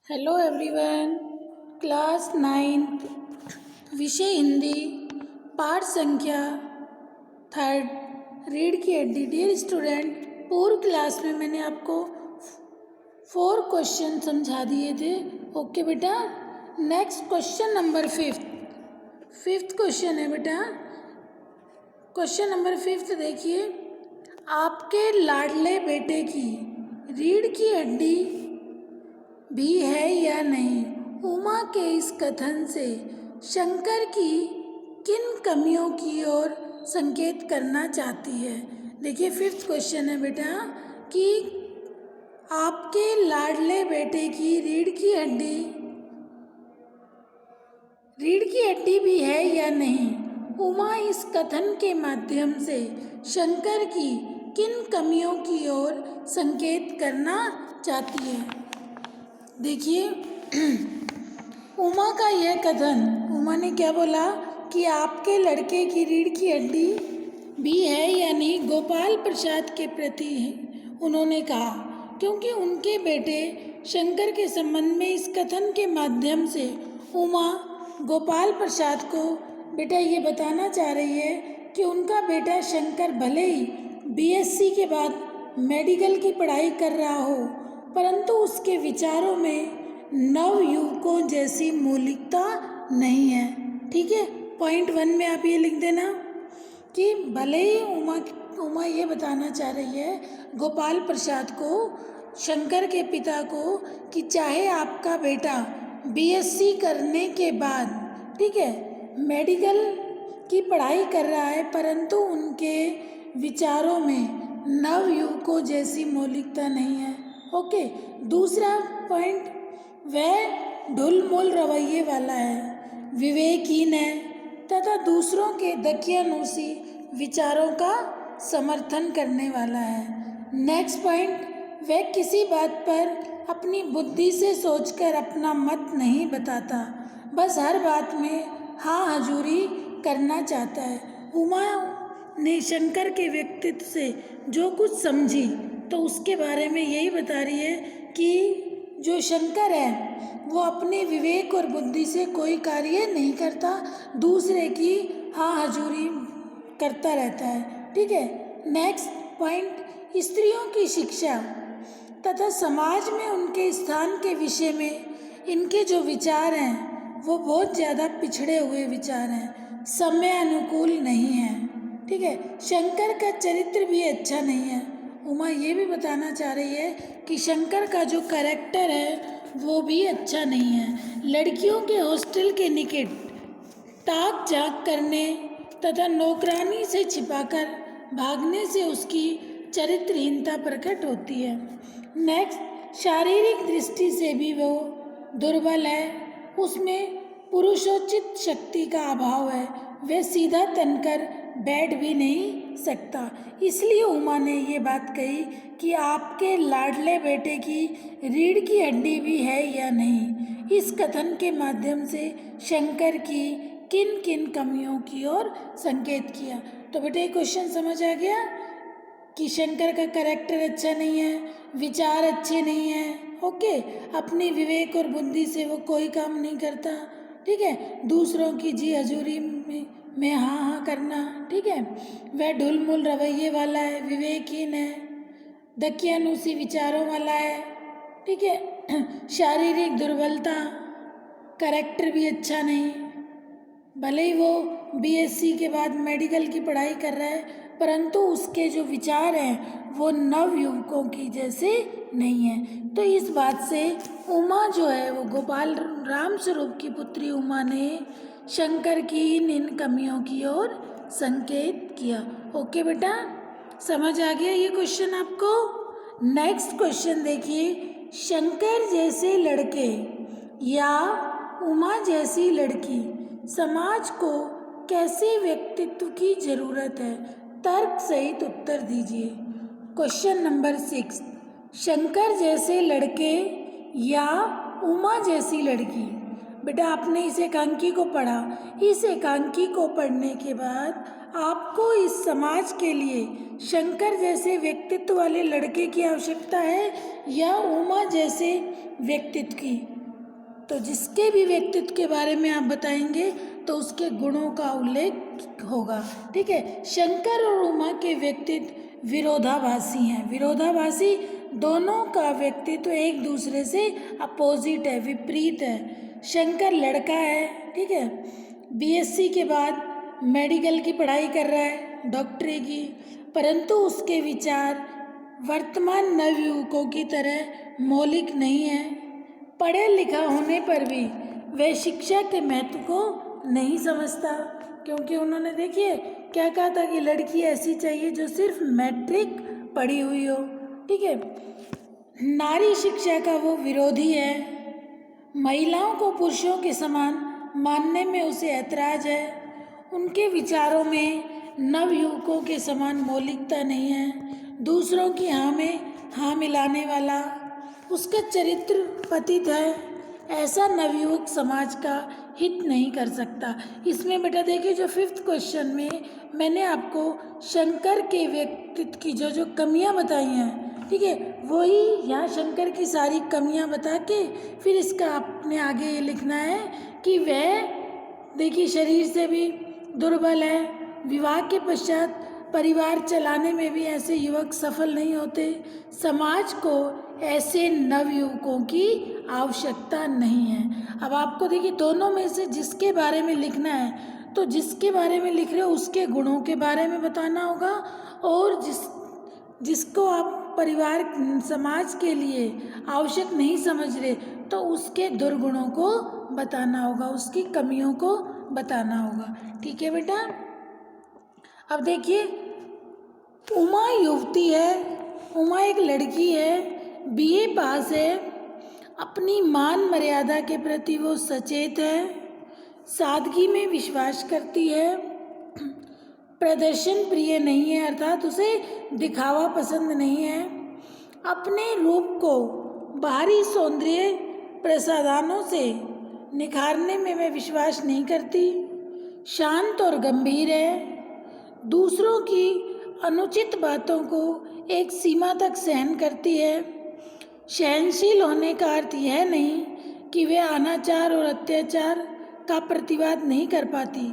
Hello everyone, class 9 विषय हिंदी, पाठ संख्या 3 रीड की एडी। डियर स्टूडेंट, पूर्व क्लास में मैंने आपको 4 क्वेश्चन समझा दिए थे। ओके बेटा, next question number 5th question है बेटा। क्वेश्चन नंबर 5 देखिए, आपके लाडले बेटे की रीढ़ की हड्डी भी है या नहीं? उमा के इस कथन से शंकर की किन कमियों की ओर संकेत करना चाहती है? देखिए 5th क्वेश्चन है बेटा कि आपके लाडले बेटे की रीढ़ की हड्डी भी है या नहीं? उमा इस कथन के माध्यम से शंकर की किन कमियों की ओर संकेत करना चाहती है? देखिए उमा का यह कथन, उमा ने क्या बोला कि आपके लड़के की रीढ़ की हड्डी भी है या नहीं, गोपाल प्रसाद के प्रति उन्होंने कहा, क्योंकि उनके बेटे शंकर के संबंध में इस कथन के माध्यम से उमा गोपाल प्रसाद को बेटा ये बताना चाह रही है कि उनका बेटा शंकर भले ही बीएससी के बाद मेडिकल की पढ़ाई कर रहा हो, परंतु उसके विचारों में नवयुवकों जैसी मौलिकता नहीं है। ठीक है, पॉइंट 1 में आप ये लिख देना कि भले ही उमा ये बताना चाह रही है गोपाल प्रसाद को, शंकर के पिता को, कि चाहे आपका बेटा बीएससी करने के बाद ठीक है मेडिकल की पढ़ाई कर रहा है, परंतु उनके विचारों में नवयुवकों जैसी मौलिकता नहीं है। ओके, दूसरा पॉइंट, वह ढुलमुल रवैये वाला है, विवेकहीन है तथा दूसरों के दकियानूसी विचारों का समर्थन करने वाला है। नेक्स्ट पॉइंट, वह किसी बात पर अपनी बुद्धि से सोचकर अपना मत नहीं बताता, बस हर बात में हाँ हजूरी करना चाहता है। उमा ने शंकर के व्यक्तित्व से जो कुछ समझी तो उसके बारे में यही बता रही है कि जो शंकर है वो अपने विवेक और बुद्धि से कोई कार्य नहीं करता, दूसरे की हाँ हजूरी करता रहता है। ठीक है, नेक्स्ट पॉइंट, स्त्रियों की शिक्षा तथा समाज में उनके स्थान के विषय में इनके जो विचार हैं वो बहुत ज़्यादा पिछड़े हुए विचार हैं, समय अनुकूल नहीं हैं। ठीक है, शंकर का चरित्र भी अच्छा नहीं है। उमा ये भी बताना चाह रही है कि शंकर का जो कैरेक्टर है वो भी अच्छा नहीं है। लड़कियों के हॉस्टल के निकट ताक झाँक करने तथा नौकरानी से छिपाकर भागने से उसकी चरित्रहीनता प्रकट होती है। नेक्स्ट, शारीरिक दृष्टि से भी वो दुर्बल है, उसमें पुरुषोचित शक्ति का अभाव है, वह सीधा तनकर बैठ भी नहीं सकता। इसलिए उमा ने ये बात कही कि आपके लाडले बेटे की रीढ़ की हड्डी भी है या नहीं। इस कथन के माध्यम से शंकर की किन किन कमियों की ओर संकेत किया। तो बेटे क्वेश्चन समझ आ गया कि शंकर का कैरेक्टर अच्छा नहीं है, विचार अच्छे नहीं हैं। ओके, अपनी विवेक और बुद्धि से वो कोई काम नहीं करता। ठीक है, दूसरों की जी हजूरी में हाँ हाँ करना। ठीक है, वह ढुलमुल रवैये वाला है, विवेकहीन है, दकियानूसी विचारों वाला है। ठीक है, शारीरिक दुर्बलता, कैरेक्टर भी अच्छा नहीं, भले ही वो बीएससी के बाद मेडिकल की पढ़ाई कर रहा है, परंतु उसके जो विचार हैं वो नवयुवकों की जैसे नहीं है। तो इस बात से उमा जो है वो गोपाल राम स्वरूप की पुत्री उमा ने शंकर की इन कमियों की ओर संकेत किया। ओके बेटा, समझ आ गया ये क्वेश्चन आपको? नेक्स्ट क्वेश्चन देखिए, शंकर जैसे लड़के या उमा जैसी लड़की समाज को कैसे व्यक्तित्व की जरूरत है? तर्क सहित उत्तर दीजिए। क्वेश्चन नंबर 6, शंकर जैसे लड़के या उमा जैसी लड़की। बेटा आपने इस एकांकी को पढ़ा, इस एकांकी को पढ़ने के बाद आपको इस समाज के लिए शंकर जैसे व्यक्तित्व वाले लड़के की आवश्यकता है या उमा जैसे व्यक्तित्व की? तो जिसके भी व्यक्तित्व के बारे में आप बताएंगे तो उसके गुणों का उल्लेख होगा। ठीक है, शंकर और उमा के व्यक्तित्व विरोधाभासी हैं। विरोधाभासी, दोनों का व्यक्तित्व एक दूसरे से अपोजिट है, विपरीत है। शंकर लड़का है, ठीक है, बीएससी के बाद मेडिकल की पढ़ाई कर रहा है, डॉक्टरी की, परंतु उसके विचार वर्तमान नवयुवकों की तरह मौलिक नहीं है। पढ़े लिखा होने पर भी वह शिक्षा के महत्व को नहीं समझता, क्योंकि उन्होंने देखिए क्या कहा था कि लड़की ऐसी चाहिए जो सिर्फ मैट्रिक पढ़ी हुई हो। ठीक है, नारी शिक्षा का वो विरोधी है। महिलाओं को पुरुषों के समान मानने में उसे ऐतराज है। उनके विचारों में नवयुवकों के समान मौलिकता नहीं है। दूसरों की हाँ में हाँ मिलाने वाला उसका चरित्र पतित है। ऐसा नवयुवक समाज का हित नहीं कर सकता। इसमें बेटा देखिए, जो 5th क्वेश्चन में मैंने आपको शंकर के व्यक्तित्व की जो जो कमियां बताई हैं, ठीक है, वही यहाँ शंकर की सारी कमियां बता के फिर इसका आपने आगे ये लिखना है कि वह देखिए शरीर से भी दुर्बल है। विवाह के पश्चात परिवार चलाने में भी ऐसे युवक सफल नहीं होते। समाज को ऐसे नवयुवकों की आवश्यकता नहीं है। अब आपको देखिए दोनों में से जिसके बारे में लिखना है, तो जिसके बारे में लिख रहे हो उसके गुणों के बारे में बताना होगा, और जिसको आप परिवार समाज के लिए आवश्यक नहीं समझ रहे तो उसके दुर्गुणों को बताना होगा, उसकी कमियों को बताना होगा। ठीक है बेटा, अब देखिए उमा युवती है, उमा एक लड़की है, बीए पास है, अपनी मान मर्यादा के प्रति वो सचेत है, सादगी में विश्वास करती है, प्रदर्शन प्रिय नहीं है, अर्थात उसे दिखावा पसंद नहीं है, अपने रूप को बाहरी सौंदर्य प्रसाधनों से निखारने में वह विश्वास नहीं करती, शांत और गंभीर है, दूसरों की अनुचित बातों को एक सीमा तक सहन करती है। सहनशील होने का अर्थ यह नहीं कि वह अनाचार और अत्याचार का प्रतिवाद नहीं कर पाती।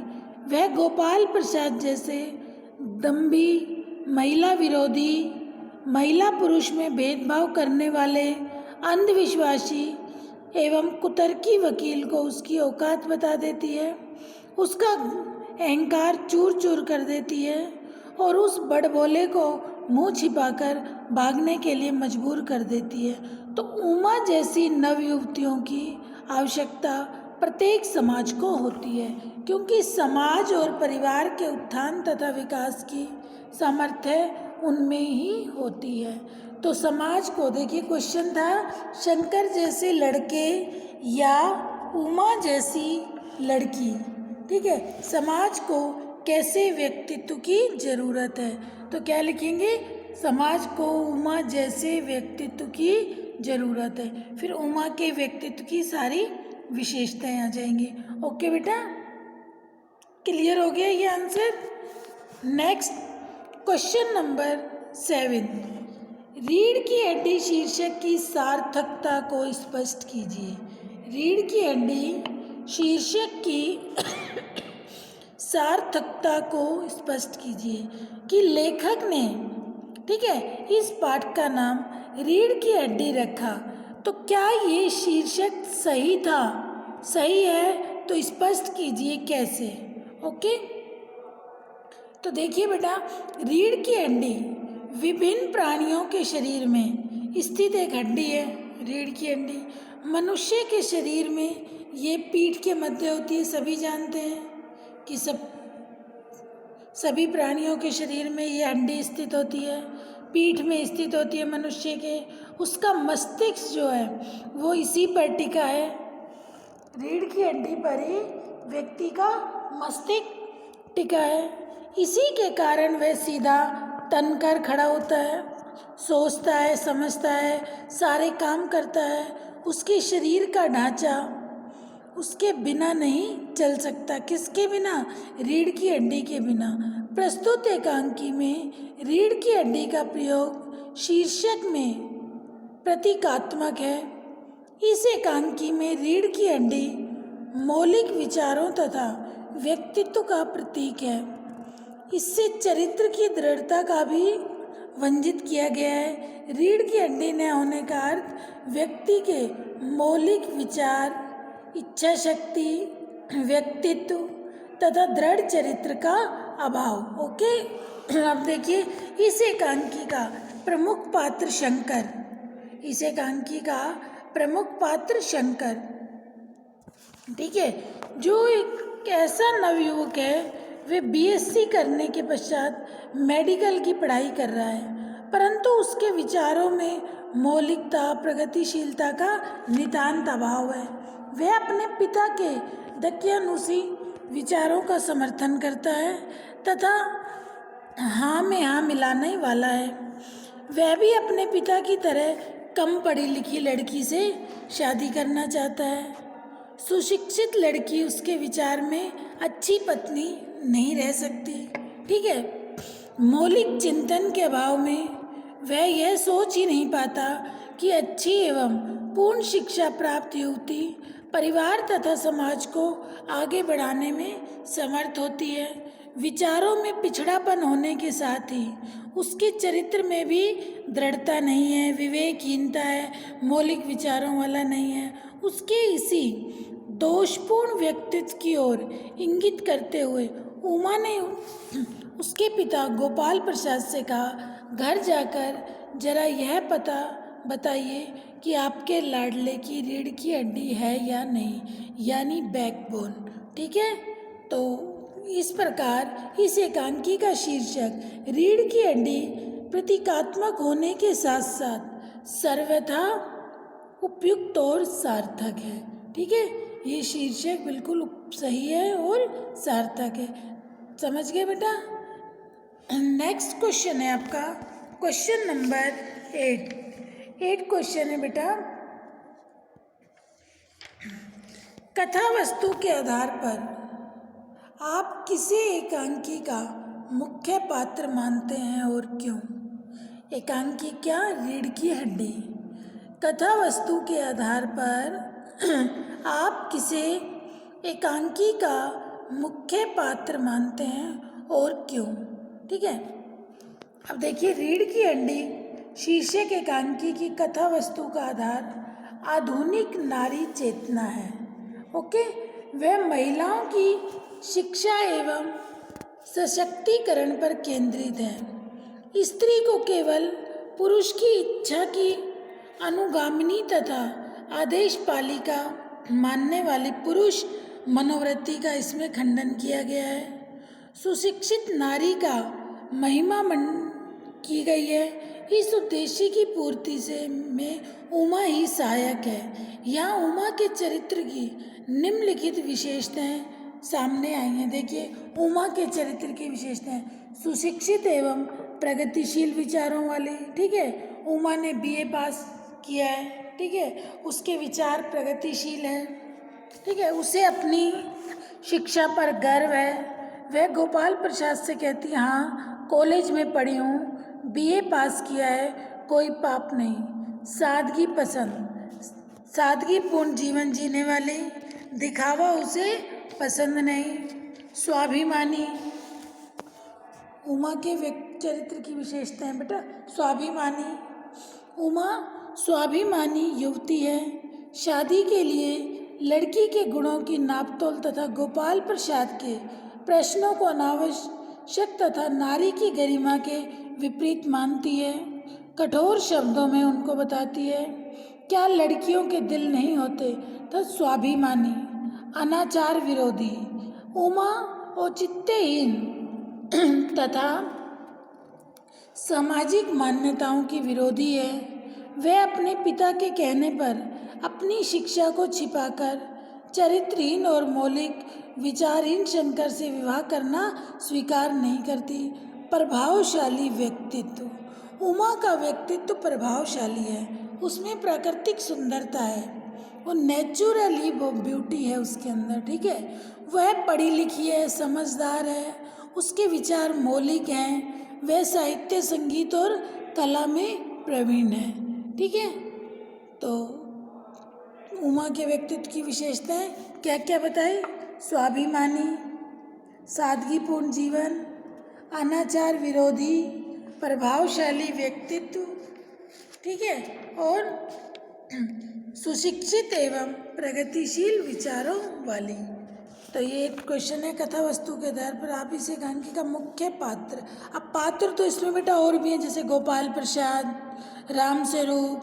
वह गोपाल प्रसाद जैसे दंभी, महिला विरोधी, महिला पुरुष में भेदभाव करने वाले अंधविश्वासी एवं कुतर्की वकील को उसकी औकात बता देती है, उसका अहंकार चूर चूर कर देती है और उस बड़बोले को मुंह छिपाकर भागने के लिए मजबूर कर देती है। तो उमा जैसी नवयुवतियों की आवश्यकता प्रत्येक समाज को होती है, क्योंकि समाज और परिवार के उत्थान तथा विकास की सामर्थ्य उनमें ही होती है। तो समाज को देखिए, क्वेश्चन था शंकर जैसे लड़के या उमा जैसी लड़की, ठीक है, समाज को कैसे व्यक्तित्व की जरूरत है। तो क्या लिखेंगे, समाज को उमा जैसे व्यक्तित्व की जरूरत है। फिर उमा के व्यक्तित्व की सारी विशेषताएं आ जाएंगी। ओके बेटा, क्लियर हो गया ये आंसर। नेक्स्ट क्वेश्चन नंबर 7, रीढ़ की हड्डी शीर्षक की सार्थकता को स्पष्ट कीजिए। रीढ़ की हड्डी शीर्षक की सार्थकता को स्पष्ट कीजिए कि लेखक ने, ठीक है, इस पाठ का नाम रीढ़ की हड्डी रखा, तो क्या ये शीर्षक सही था? सही है तो स्पष्ट कीजिए कैसे। ओके, तो देखिए बेटा, रीढ़ की हड्डी विभिन्न प्राणियों के शरीर में स्थित एक हड्डी है। रीढ़ की हड्डी मनुष्य के शरीर में ये पीठ के मध्य होती है। सभी जानते हैं कि सभी प्राणियों के शरीर में ये हड्डी स्थित होती है, पीठ में स्थित होती है मनुष्य के। उसका मस्तिष्क जो है वो इसी पर टिका है। रीढ़ की हड्डी पर ही व्यक्ति का मस्तिष्क टिका है। इसी के कारण वह सीधा तन कर खड़ा होता है, सोचता है, समझता है, सारे काम करता है। उसके शरीर का ढांचा उसके बिना नहीं चल सकता। किसके बिना? रीढ़ की हड्डी के बिना। प्रस्तुत एकांकी में रीढ़ की हड्डी का प्रयोग शीर्षक में प्रतीकात्मक है। इस एकांकी में रीढ़ की हड्डी मौलिक विचारों तथा व्यक्तित्व का प्रतीक है। इससे चरित्र की दृढ़ता का भी वर्णित किया गया है। रीढ़ की हड्डी न होने का अर्थ व्यक्ति के मौलिक विचार, इच्छा शक्ति, व्यक्तित्व तथा दृढ़ चरित्र का अभाव। ओके, अब देखिए इस एकांकी का प्रमुख पात्र शंकर। इस एकांकी का प्रमुख पात्र शंकर, ठीक है, जो एक ऐसा नवयुवक है, वे बीएससी करने के पश्चात मेडिकल की पढ़ाई कर रहा है, परंतु उसके विचारों में मौलिकता, प्रगतिशीलता का नितांत अभाव है। वह अपने पिता के दकियानुसी विचारों का समर्थन करता है तथा हाँ में हाँ मिलाने वाला है। वह भी अपने पिता की तरह कम पढ़ी लिखी लड़की से शादी करना चाहता है। सुशिक्षित लड़की उसके विचार में अच्छी पत्नी नहीं रह सकती, ठीक है। मौलिक चिंतन के अभाव में वह यह सोच ही नहीं पाता कि अच्छी एवं पूर्ण शिक्षा प्राप्त युवती परिवार तथा समाज को आगे बढ़ाने में समर्थ होती है। विचारों में पिछड़ापन होने के साथ ही उसके चरित्र में भी दृढ़ता नहीं है, विवेकहीनता है, मौलिक विचारों वाला नहीं है। उसके इसी दोषपूर्ण व्यक्तित्व की ओर इंगित करते हुए उमा ने उसके पिता गोपाल प्रसाद से कहा, घर जाकर जरा यह पता बताइए कि आपके लाडले की रीढ़ की हड्डी है या नहीं, यानी बैकबोन, ठीक है। तो इस प्रकार इस एकांकी का शीर्षक रीढ़ की हड्डी प्रतीकात्मक होने के साथ साथ सर्वथा उपयुक्त और सार्थक है, ठीक है। ये शीर्षक बिल्कुल सही है और सार्थक है। समझ गए बेटा। नेक्स्ट क्वेश्चन है आपका क्वेश्चन नंबर 8 क्वेश्चन है बेटा, कथा वस्तु के आधार पर आप किसे एकांकी का मुख्य पात्र मानते हैं और क्यों। एकांकी क्या, रीढ़ की हड्डी। कथा वस्तु के आधार पर आप किसे एकांकी का मुख्य पात्र मानते हैं और क्यों, ठीक है। अब देखिए रीढ़ की हड्डी शीर्षक एकांकी की कथा वस्तु का आधार आधुनिक नारी चेतना है। ओके, वह महिलाओं की शिक्षा एवं सशक्तिकरण पर केंद्रित है। स्त्री को केवल पुरुष की इच्छा की अनुगामिनी तथा आदेश पालिका मानने वाली पुरुष मनोवृत्ति का इसमें खंडन किया गया है। सुशिक्षित नारी का महिमा की गई है। इस उद्देश्य की पूर्ति से में उमा ही सहायक है। यहाँ उमा के चरित्र की निम्नलिखित विशेषताएं सामने आई हैं। देखिए उमा के चरित्र की विशेषताएं, सुशिक्षित एवं प्रगतिशील विचारों वाली, ठीक है। उमा ने बीए पास किया है, ठीक है, उसके विचार प्रगतिशील है, ठीक है, उसे अपनी शिक्षा पर गर्व है। वह गोपाल प्रसाद से कहती है, हाँ कॉलेज में पढ़ी हूँ, बीए पास किया है, कोई पाप नहीं। सादगी पसंद, सादगीपूर्ण जीवन जीने वाली, दिखावा उसे पसंद नहीं। स्वाभिमानी, उमा के चरित्र की विशेषता है बेटा स्वाभिमानी। उमा स्वाभिमानी युवती है। शादी के लिए लड़की के गुणों की नापतोल तथा गोपाल प्रसाद के प्रश्नों को अनावश्यक तथा नारी की गरिमा के विपरीत मानती है। कठोर शब्दों में उनको बताती है क्या लड़कियों के दिल नहीं होते। तो स्वाभिमानी, अनाचार विरोधी। उमा औचित्यहीन तथा सामाजिक मान्यताओं की विरोधी है। वह अपने पिता के कहने पर अपनी शिक्षा को छिपाकर चरित्रहीन और मौलिक विचारहीन शंकर से विवाह करना स्वीकार नहीं करती। प्रभावशाली व्यक्तित्व, उमा का व्यक्तित्व प्रभावशाली है, उसमें प्राकृतिक सुंदरता है, वो नेचुरली वो ब्यूटी है उसके अंदर, ठीक है। वह पढ़ी लिखी है, समझदार है, उसके विचार मौलिक हैं, वह साहित्य, संगीत और कला में प्रवीण है, ठीक है। तो उमा के व्यक्तित्व की विशेषताएं क्या क्या बताए? स्वाभिमानी, सादगीपूर्ण जीवन, अनाचार विरोधी, प्रभावशाली व्यक्तित्व, ठीक है, और सुशिक्षित एवं प्रगतिशील विचारों वाली। तो ये क्वेश्चन है कथा वस्तु के आधार पर आप इस एकांकी का मुख्य पात्र। अब पात्र तो इसमें बेटा और भी हैं, जैसे गोपाल प्रसाद, राम स्वरूप,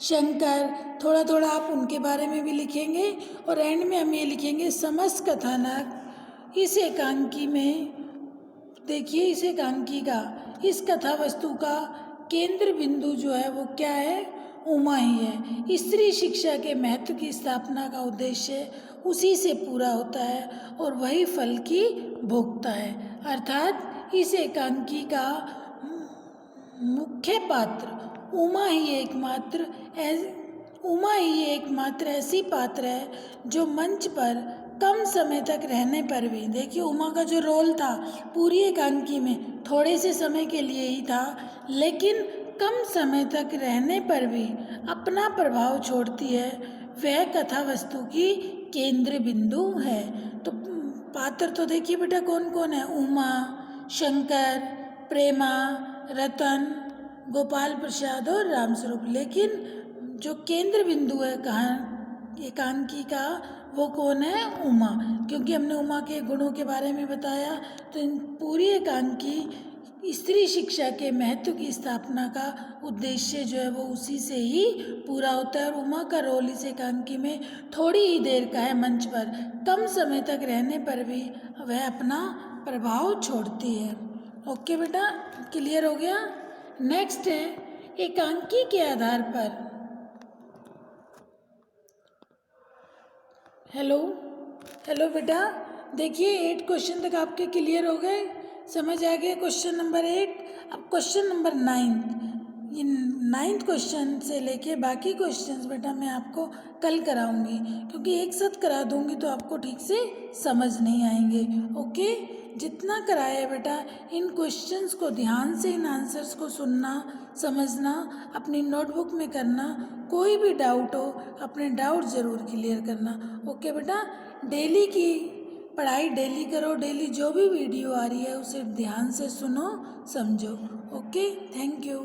शंकर, थोड़ा थोड़ा आप उनके बारे में भी लिखेंगे। और एंड में हम ये लिखेंगे समस्त कथानक इस एकांकी में। देखिए इस एकांकी का, इस कथा वस्तु का केंद्र बिंदु जो है वो क्या है? उमा ही है। स्त्री शिक्षा के महत्व की स्थापना का उद्देश्य उसी से पूरा होता है और वही फल की भोगता है। अर्थात इस एकांकी का मुख्य पात्र उमा ही एकमात्र ऐसी पात्र है जो मंच पर कम समय तक रहने पर भी, देखिए उमा का जो रोल था पूरी एकांकी में थोड़े से समय के लिए ही था, लेकिन कम समय तक रहने पर भी अपना प्रभाव छोड़ती है। वह कथा वस्तु की केंद्र बिंदु है। तो पात्र तो देखिए बेटा कौन कौन है? उमा, शंकर, प्रेमा, रतन, गोपाल प्रसाद और रामस्वरूप। लेकिन जो केंद्र बिंदु है एकांकी का वो कौन है? उमा। क्योंकि हमने उमा के गुणों के बारे में बताया, तो इन पूरी एकांकी स्त्री शिक्षा के महत्व की स्थापना का उद्देश्य जो है वो उसी से ही पूरा होता है। और उमा का रोल इस एकांकी में थोड़ी ही देर का है मंच पर, कम समय तक रहने पर भी वह अपना प्रभाव छोड़ती है। ओके बेटा, क्लियर हो गया? नेक्स्ट है एकांकी के आधार पर। हेलो बेटा, देखिए 8 क्वेश्चन तक आपके क्लियर हो गए, समझ आ गया क्वेश्चन नंबर 8। अब क्वेश्चन नंबर 9, ये 9th क्वेश्चन से लेके बाकी क्वेश्चंस बेटा मैं आपको कल कराऊंगी, क्योंकि एक साथ करा दूंगी तो आपको ठीक से समझ नहीं आएंगे। ओके, जितना कराया बेटा इन क्वेश्चंस को ध्यान से, इन आंसर्स को सुनना, समझना, अपनी नोटबुक में करना। कोई भी डाउट हो अपने डाउट ज़रूर क्लियर करना। ओके बेटा, डेली की पढ़ाई डेली करो, डेली जो भी वीडियो आ रही है उसे ध्यान से सुनो, समझो। Okay, thank you.